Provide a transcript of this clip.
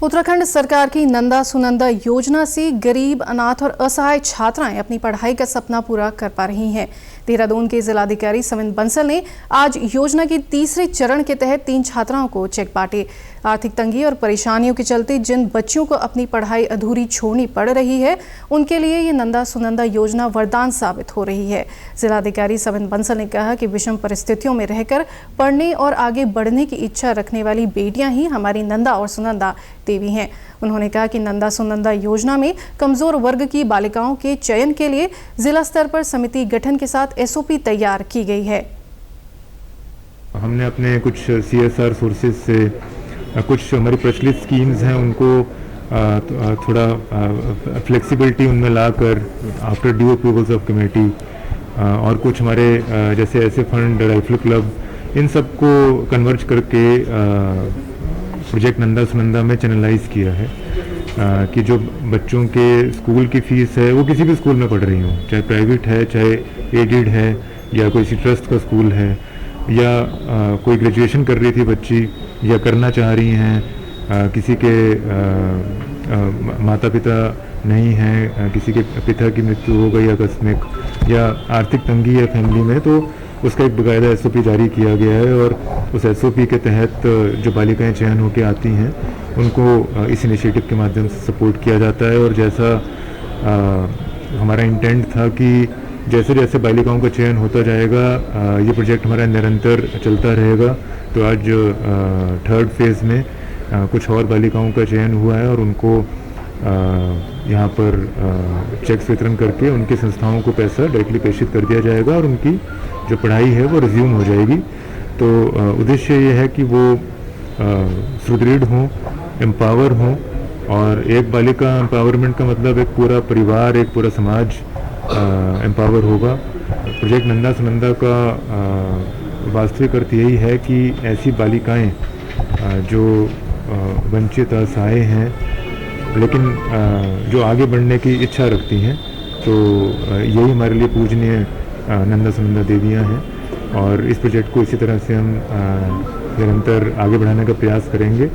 उत्तराखंड सरकार की नंदा सुनंदा योजना से गरीब, अनाथ और असहाय छात्राएं अपनी पढ़ाई का सपना पूरा कर पा रही हैं। देहरादून के जिलाधिकारी सविन बंसल ने आज योजना के तीसरे चरण के तहत 3 छात्राओं को चेक बांटे। आर्थिक तंगी और परेशानियों के चलते जिन बच्चों को अपनी पढ़ाई अधूरी छोड़नी पड़ रही है, उनके लिए ये नंदा सुनंदा योजना वरदान साबित हो रही है। जिलाधिकारी सविन बंसल ने कहा कि विषम परिस्थितियों में रहकर पढ़ने और आगे बढ़ने की इच्छा रखने वाली बेटियां ही हमारी नंदा और सुनंदा देवी हैं। उन्होंने कहा कि नंदा सुनंदा योजना में कमजोर वर्ग की बालिकाओं के चयन के लिए जिला स्तर पर समिति गठन के साथ एसओपी तैयार की गई है। हमने अपने कुछ सीएसआर सोर्सेज से कुछ हमारी प्रचलित स्कीम्स हैं उनको थोड़ा फ्लेक्सिबिलिटी उनमें लाकर after due approvals of committee और कुछ हमारे जैसे ऐसे फंड राइफल क्लब इन सबको कन्वर्ज करके प्रोजेक्ट नंदा सुनंदा में चैनलाइज किया है कि जो बच्चों के स्कूल की फ़ीस है वो किसी भी स्कूल में पढ़ रही हो, चाहे प्राइवेट है, चाहे एडेड है या कोई सी ट्रस्ट का स्कूल है या कोई ग्रेजुएशन कर रही थी बच्ची या करना चाह रही हैं, किसी के माता पिता नहीं हैं, किसी के पिता की मृत्यु हो गई आकस्मिक या आर्थिक तंगी है फैमिली में, तो उसका एक बाकायदा एसओपी जारी किया गया है और उस एसओपी के तहत जो बालिकाएं चयन होकर आती हैं उनको इस इनिशिएटिव के माध्यम से सपोर्ट किया जाता है। और जैसा हमारा इंटेंट था कि जैसे जैसे बालिकाओं का चयन होता जाएगा ये प्रोजेक्ट हमारा निरंतर चलता रहेगा। तो आज 3rd फेज़ में कुछ और बालिकाओं का चयन हुआ है और उनको यहाँ पर चेक्स वितरण करके उनकी संस्थाओं को पैसा डायरेक्टली प्रेषित कर दिया जाएगा और उनकी जो पढ़ाई है वो रिज्यूम हो जाएगी। तो उद्देश्य ये है कि वो सुदृढ़ हों, एम्पावर हों, और एक बालिका एम्पावरमेंट का मतलब एक पूरा परिवार, एक पूरा समाज एम्पावर होगा। प्रोजेक्ट नंदा सुनंदा का वास्तविक अर्थ यही है कि ऐसी बालिकाएं जो वंचित असहाय हैं लेकिन जो आगे बढ़ने की इच्छा रखती हैं, तो यही हमारे लिए पूजनीय नंदा सुनंदा देवियाँ हैं और इस प्रोजेक्ट को इसी तरह से हम निरंतर आगे बढ़ाने का प्रयास करेंगे।